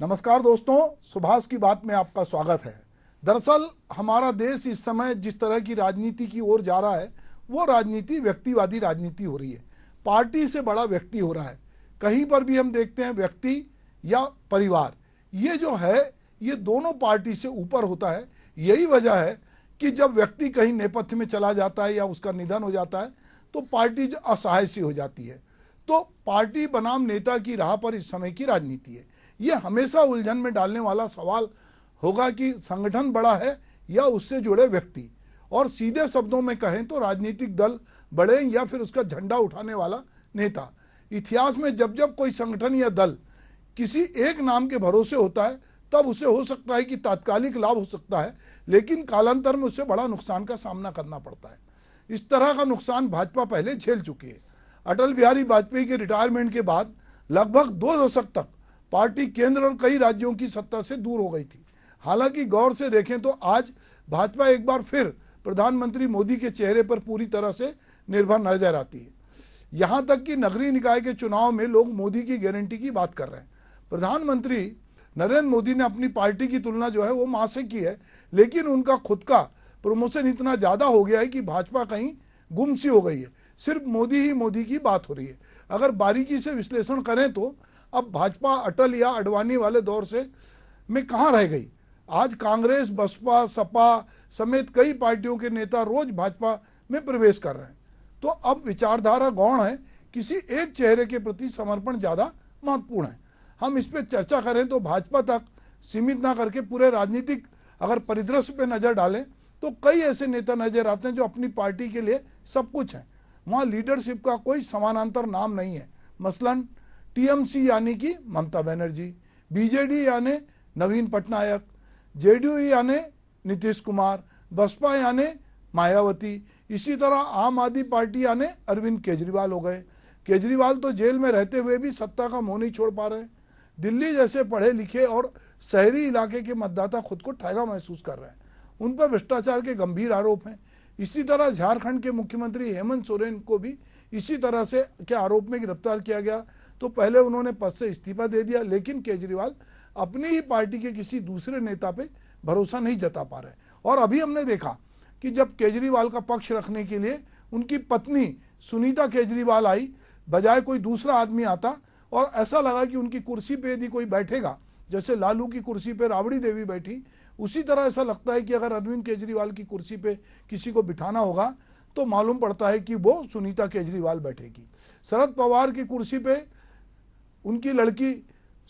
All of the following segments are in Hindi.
नमस्कार दोस्तों, सुभाष की बात में आपका स्वागत है। दरअसल हमारा देश इस समय जिस तरह की राजनीति की ओर जा रहा है वो राजनीति व्यक्तिवादी राजनीति हो रही है। पार्टी से बड़ा व्यक्ति हो रहा है। कहीं पर भी हम देखते हैं व्यक्ति या परिवार, ये जो है ये दोनों पार्टी से ऊपर होता है। यही वजह है कि जब व्यक्ति कहीं नेपथ्य में चला जाता है या उसका निधन हो जाता है तो पार्टी असहाय सी हो जाती है। तो पार्टी बनाम नेता की राह पर इस समय की राजनीति है। ये हमेशा उलझन में डालने वाला सवाल होगा कि संगठन बड़ा है या उससे जुड़े व्यक्ति, और सीधे शब्दों में कहें तो राजनीतिक दल बड़े या फिर उसका झंडा उठाने वाला नेता। इतिहास में जब जब कोई संगठन या दल किसी एक नाम के भरोसे होता है तब उसे हो सकता है कि तात्कालिक लाभ हो सकता है, लेकिन कालांतर में उससे बड़ा नुकसान का सामना करना पड़ता है। इस तरह का नुकसान भाजपा पहले झेल चुकी है। अटल बिहारी वाजपेयी के रिटायरमेंट के बाद लगभग 2 दशक तक पार्टी केंद्र और कई राज्यों की सत्ता से दूर हो गई थी। हालांकि गौर से देखें तो आज भाजपा एक बार फिर प्रधानमंत्री मोदी के चेहरे पर पूरी तरह से निर्भर नजर आती है। यहां तक कि नगरीय निकाय के चुनाव में लोग मोदी की गारंटी की बात कर रहे हैं। प्रधानमंत्री नरेंद्र मोदी ने अपनी पार्टी की तुलना जो है वो मां से की है, लेकिन उनका खुद का प्रमोशन इतना ज्यादा हो गया है कि भाजपा कहीं गुमसी हो गई है। सिर्फ मोदी ही मोदी की बात हो रही है। अगर बारीकी से विश्लेषण करें तो अब भाजपा अटल या अडवाणी वाले दौर से में कहां रह गई। आज कांग्रेस, बसपा, सपा समेत कई पार्टियों के नेता रोज भाजपा में प्रवेश कर रहे हैं। तो अब विचारधारा गौण है, किसी एक चेहरे के प्रति समर्पण ज्यादा महत्वपूर्ण है। हम इस पर चर्चा करें तो भाजपा तक सीमित ना करके पूरे राजनीतिक अगर परिदृश्य पे नजर डालें तो कई ऐसे नेता नजर आते हैं जो अपनी पार्टी के लिए सब कुछ है। वहां लीडरशिप का कोई समानांतर नाम नहीं है। मसलन टीएमसी यानी कि ममता बनर्जी, बीजेडी यानी नवीन पटनायक, जेडीयू यानी नीतीश कुमार, बसपा यानी मायावती, इसी तरह आम आदमी पार्टी यानी अरविंद केजरीवाल हो गए। केजरीवाल तो जेल में रहते हुए भी सत्ता का मोह नहीं छोड़ पा रहे हैं। दिल्ली जैसे पढ़े लिखे और शहरी इलाके के मतदाता खुद को ठगा महसूस कर रहे हैं। उन पर भ्रष्टाचार के गंभीर आरोप हैं। इसी तरह झारखंड के मुख्यमंत्री हेमंत सोरेन को भी इसी तरह से के आरोप में गिरफ्तार किया गया। तो पहले उन्होंने पद से इस्तीफा दे दिया, लेकिन केजरीवाल अपनी ही पार्टी के किसी दूसरे नेता पे भरोसा नहीं जता पा रहे। और अभी हमने देखा कि जब केजरीवाल का पक्ष रखने के लिए उनकी पत्नी सुनीता केजरीवाल आई, बजाय कोई दूसरा आदमी आता, और ऐसा लगा कि उनकी कुर्सी पे यदि कोई बैठेगा, जैसे लालू की कुर्सी पे राबड़ी देवी बैठी, उसी तरह ऐसा लगता है कि अगर अरविंद केजरीवाल की कुर्सी पे किसी को बिठाना होगा तो मालूम पड़ता है कि वो सुनीता केजरीवाल बैठेगी। शरद पवार की कुर्सी पे उनकी लड़की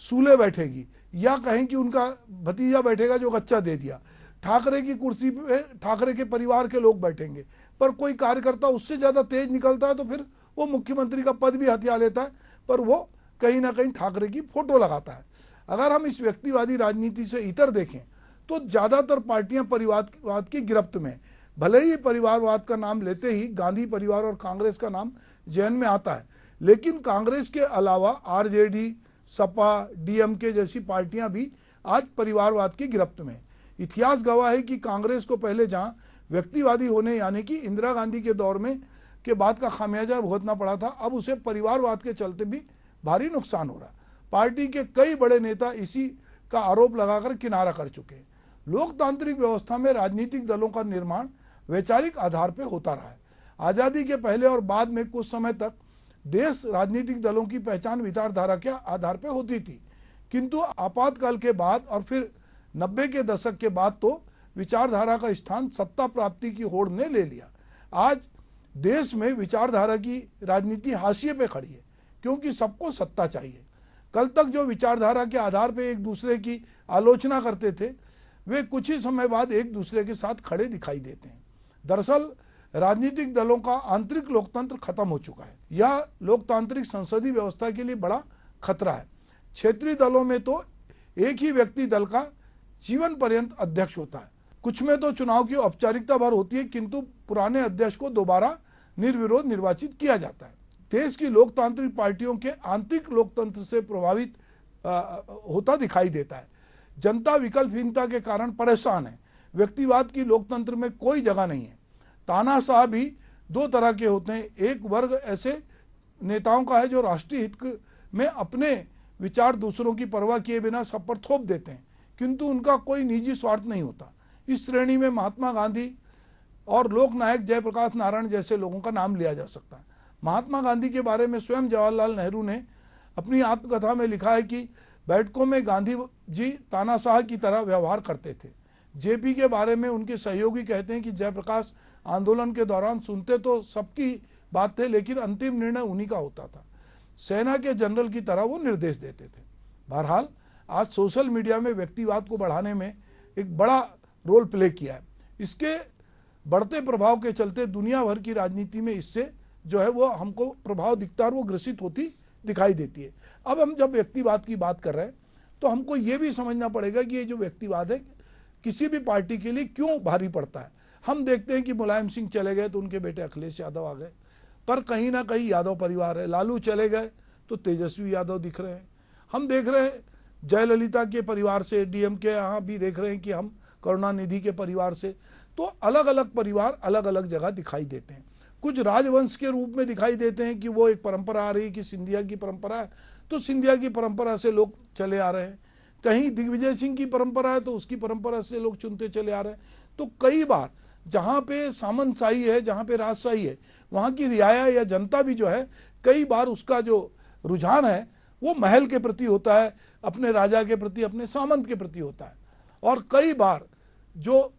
सूले बैठेगी, या कहें कि उनका भतीजा बैठेगा जो गच्चा दे दिया। ठाकरे की कुर्सी पे ठाकरे के परिवार के लोग बैठेंगे, पर कोई कार्यकर्ता उससे ज्यादा तेज निकलता है तो फिर वो मुख्यमंत्री का पद भी हथिया लेता है, पर वो कहीं ना कहीं ठाकरे की फोटो लगाता है। अगर हम इस व्यक्तिवादी राजनीति से इतर देखें तो ज्यादातर पार्टियां परिवारवाद की गिरफ्त में। भले ही परिवारवाद का नाम लेते ही गांधी परिवार और कांग्रेस का नाम जहन में आता है, लेकिन कांग्रेस के अलावा आरजेडी, सपा, डीएमके जैसी पार्टियां भी आज परिवारवाद की गिरफ्त में। इतिहास गवाह है कि कांग्रेस को पहले जहां व्यक्तिवादी होने यानी कि इंदिरा गांधी के दौर में के बाद का खामियाजा भुगतना पड़ा था, अब उसे परिवारवाद के चलते भी भारी नुकसान हो रहा। पार्टी के कई बड़े नेता इसी का आरोप लगाकर किनारा कर चुके हैं। लोकतांत्रिक व्यवस्था में राजनीतिक दलों का निर्माण वैचारिक आधार पर होता रहा है। आजादी के पहले और बाद में कुछ समय तक देश राजनीतिक दलों की पहचान विचारधारा के आधार पर होती थी, किंतु आपातकाल के बाद और फिर 90 के दशक के बाद तो विचारधारा का स्थान सत्ता प्राप्ति की होड़ ने ले लिया। आज देश में विचारधारा की राजनीति हाशिए पे खड़ी है, क्योंकि सबको सत्ता चाहिए। कल तक जो विचारधारा के आधार पर एक दूसरे की आलोचना करते थे, वे कुछ ही समय बाद एक दूसरे के साथ खड़े दिखाई देते हैं। दरअसल राजनीतिक दलों का आंतरिक लोकतंत्र खत्म हो चुका है। यह लोकतांत्रिक संसदीय व्यवस्था के लिए बड़ा खतरा है। क्षेत्रीय दलों में तो एक ही व्यक्ति दल का जीवन पर्यंत अध्यक्ष होता है। कुछ में तो चुनाव की औपचारिकता भर होती है, किंतु पुराने अध्यक्ष को दोबारा निर्विरोध निर्वाचित किया जाता है। देश की लोकतांत्रिक पार्टियों के आंतरिक लोकतंत्र से प्रभावित होता दिखाई देता है। जनता विकल्पहीनता के कारण परेशान है। व्यक्तिवाद की लोकतंत्र में कोई जगह नहीं है। तानाशाह भी दो तरह के होते हैं। एक वर्ग ऐसे नेताओं का है जो राष्ट्रीय हित में अपने विचार दूसरों की परवाह किए बिना सब पर थोप देते हैं, किंतु उनका कोई निजी स्वार्थ नहीं होता। इस श्रेणी में महात्मा गांधी और लोकनायक जयप्रकाश नारायण जैसे लोगों का नाम लिया जा सकता है। महात्मा गांधी के बारे में स्वयं जवाहरलाल नेहरू ने अपनी आत्मकथा में लिखा है कि बैठकों में गांधी जी तानाशाह की तरह व्यवहार करते थे। जेपी के बारे में उनके सहयोगी कहते हैं कि जयप्रकाश आंदोलन के दौरान सुनते तो सबकी बात थे, लेकिन अंतिम निर्णय उन्हीं का होता था। सेना के जनरल की तरह वो निर्देश देते थे। बहरहाल आज सोशल मीडिया में व्यक्तिवाद को बढ़ाने में एक बड़ा रोल प्ले किया है। इसके बढ़ते प्रभाव के चलते दुनिया भर की राजनीति में इससे जो है वो हमको प्रभाव दिखता है और वो ग्रसित होती दिखाई देती है। अब हम जब व्यक्तिवाद की बात कर रहे हैं तो हमको ये भी समझना पड़ेगा कि ये जो व्यक्तिवाद है किसी भी पार्टी के लिए क्यों भारी पड़ता है। हम देखते हैं कि मुलायम सिंह चले गए तो उनके बेटे अखिलेश यादव आ गए, पर कहीं ना कहीं यादव परिवार है। लालू चले गए तो तेजस्वी यादव दिख रहे हैं। हम देख रहे हैं जयललिता के परिवार से, डीएम के यहाँ भी देख रहे हैं कि हम करुणानिधि के परिवार से। तो अलग अलग परिवार अलग अलग जगह दिखाई देते हैं। कुछ राजवंश के रूप में दिखाई देते हैं कि वो एक परंपरा आ रही है कि सिंधिया की परंपरा है तो सिंधिया की परंपरा से लोग चले आ रहे हैं। कहीं दिग्विजय सिंह की परंपरा है तो उसकी परंपरा से लोग चुनते चले आ रहे हैं। तो कई बार जहाँ पे सामंतशाही है, जहाँ पे राजशाही है, वहाँ की रियाया या जनता भी जो है कई बार उसका जो रुझान है वो महल के प्रति होता है, अपने राजा के प्रति, अपने सामंत के प्रति होता है। और कई बार जो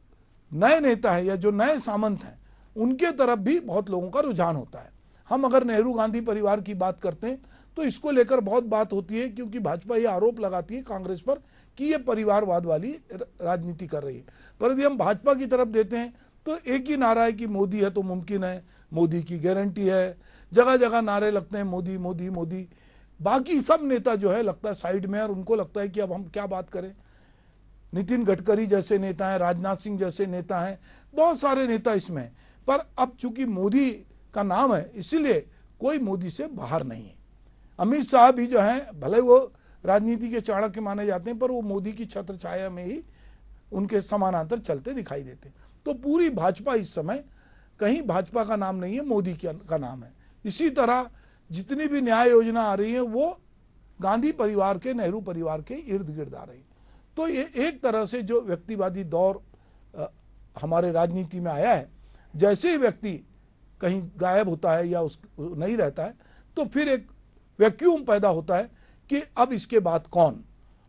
नए नेता हैं या जो नए सामंत हैं उनके तरफ भी बहुत लोगों का रुझान होता है। हम अगर नेहरू गांधी परिवार की बात करते हैं तो इसको लेकर बहुत बात होती है, क्योंकि भाजपा ये आरोप लगाती है कांग्रेस पर कि ये परिवारवाद वाली राजनीति कर रही है। पर यदि हम भाजपा की तरफ देते हैं तो एक ही नारा है कि मोदी है तो मुमकिन है, मोदी की गारंटी है, जगह जगह नारे लगते हैं मोदी मोदी मोदी। बाकी सब नेता जो है लगता है साइड में, और उनको लगता है कि अब हम क्या बात करें। नितिन गडकरी जैसे नेता हैं, राजनाथ सिंह जैसे नेता हैं, बहुत सारे नेता इसमें। पर अब चूंकि मोदी का नाम है इसीलिए कोई मोदी से बाहर नहीं है। अमित शाह भी जो हैं भले वो राजनीति के चाणक्य माने जाते हैं पर वो मोदी की छत्र छाया में ही उनके समानांतर चलते दिखाई देते हैं। तो पूरी भाजपा इस समय कहीं भाजपा का नाम नहीं है, मोदी का नाम है। इसी तरह जितनी भी न्याय योजना आ रही है वो गांधी परिवार के, नेहरू परिवार के इर्द गिर्द आ रही है। तो ये एक तरह से जो व्यक्तिवादी दौर हमारे राजनीति में आया है, जैसे ही व्यक्ति कहीं गायब होता है या नहीं रहता है तो फिर एक वैक्यूम पैदा होता है कि अब इसके बाद कौन।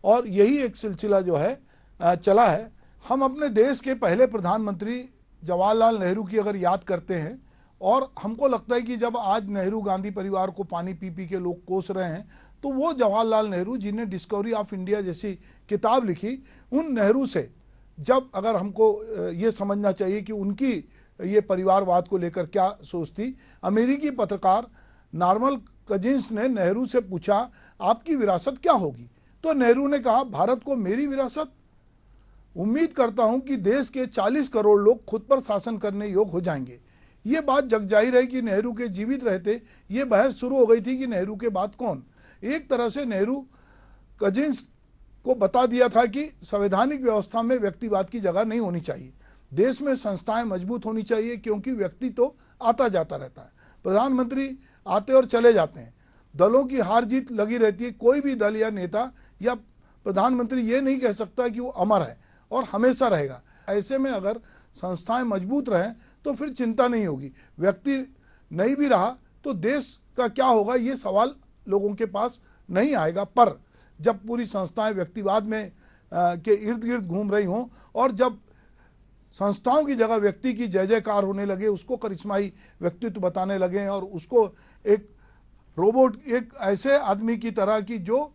और यही एक सिलसिला जो है चला है। हम अपने देश के पहले प्रधानमंत्री जवाहरलाल नेहरू की अगर याद करते हैं, और हमको लगता है कि जब आज नेहरू गांधी परिवार को पानी पी पी के लोग कोस रहे हैं तो वो जवाहरलाल नेहरू जिन्हें डिस्कवरी ऑफ इंडिया जैसी किताब लिखी, उन नेहरू से जब अगर हमको ये समझना चाहिए कि उनकी ये परिवारवाद को लेकर क्या सोच थी। अमेरिकी पत्रकार नॉर्मन कजिन्स ने नेहरू से पूछा आपकी विरासत क्या होगी, तो नेहरू ने कहा भारत को मेरी विरासत, उम्मीद करता हूं कि देश के 40 करोड़ लोग खुद पर शासन करने योग्य हो जाएंगे। ये बात जगजाहिर है कि नेहरू के जीवित रहते ये बहस शुरू हो गई थी कि नेहरू के बाद कौन। एक तरह से नेहरू कजिन्स को बता दिया था कि संवैधानिक व्यवस्था में व्यक्तिवाद की जगह नहीं होनी चाहिए, देश में संस्थाएं मजबूत होनी चाहिए, क्योंकि व्यक्ति तो आता जाता रहता है, प्रधानमंत्री आते और चले जाते हैं, दलों की हार जीत लगी रहती है, कोई भी दल या नेता या प्रधानमंत्री ये नहीं कह सकता कि वो अमर है और हमेशा रहेगा। ऐसे में अगर संस्थाएं मजबूत रहें तो फिर चिंता नहीं होगी। व्यक्ति नहीं भी रहा तो देश का क्या होगा ये सवाल लोगों के पास नहीं आएगा। पर जब पूरी संस्थाएं व्यक्तिवाद में के इर्द गिर्द घूम रही हों और जब संस्थाओं की जगह व्यक्ति की जय जयकार होने लगे, उसको करिश्माई व्यक्तित्व बताने लगे और उसको एक रोबोट, एक ऐसे आदमी की तरह की जो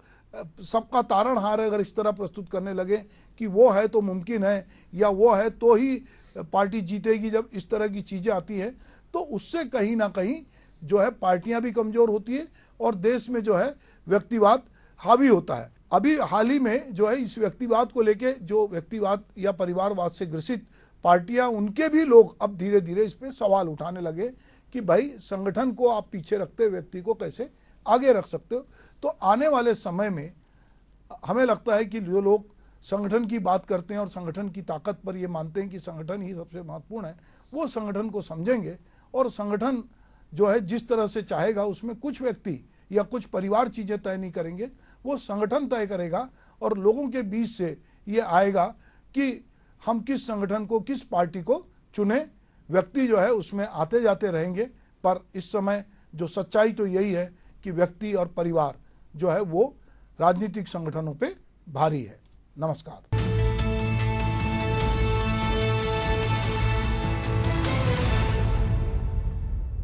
सबका तारणहार अगर इस तरह प्रस्तुत करने लगे कि वो है तो मुमकिन है या वो है तो ही पार्टी जीतेगी, जब इस तरह की चीज़ें आती हैं तो उससे कहीं ना कहीं जो है पार्टियां भी कमज़ोर होती है और देश में जो है व्यक्तिवाद हावी होता है। अभी हाल ही में जो है इस व्यक्तिवाद को लेके जो व्यक्तिवाद या परिवारवाद से ग्रसित पार्टियां, उनके भी लोग अब धीरे धीरे इस पर सवाल उठाने लगे कि भाई संगठन को आप पीछे रखते व्यक्ति को कैसे आगे रख सकते हो। तो आने वाले समय में हमें लगता है कि जो लोग संगठन की बात करते हैं और संगठन की ताकत पर ये मानते हैं कि संगठन ही सबसे महत्वपूर्ण है, वो संगठन को समझेंगे और संगठन जो है जिस तरह से चाहेगा उसमें कुछ व्यक्ति या कुछ परिवार चीज़ें तय नहीं करेंगे, वो संगठन तय करेगा और लोगों के बीच से ये आएगा कि हम किस संगठन को, किस पार्टी को चुने। व्यक्ति जो है उसमें आते जाते रहेंगे, पर इस समय जो सच्चाई तो यही है कि व्यक्ति और परिवार जो है वो राजनीतिक संगठनों पे भारी है। नमस्कार।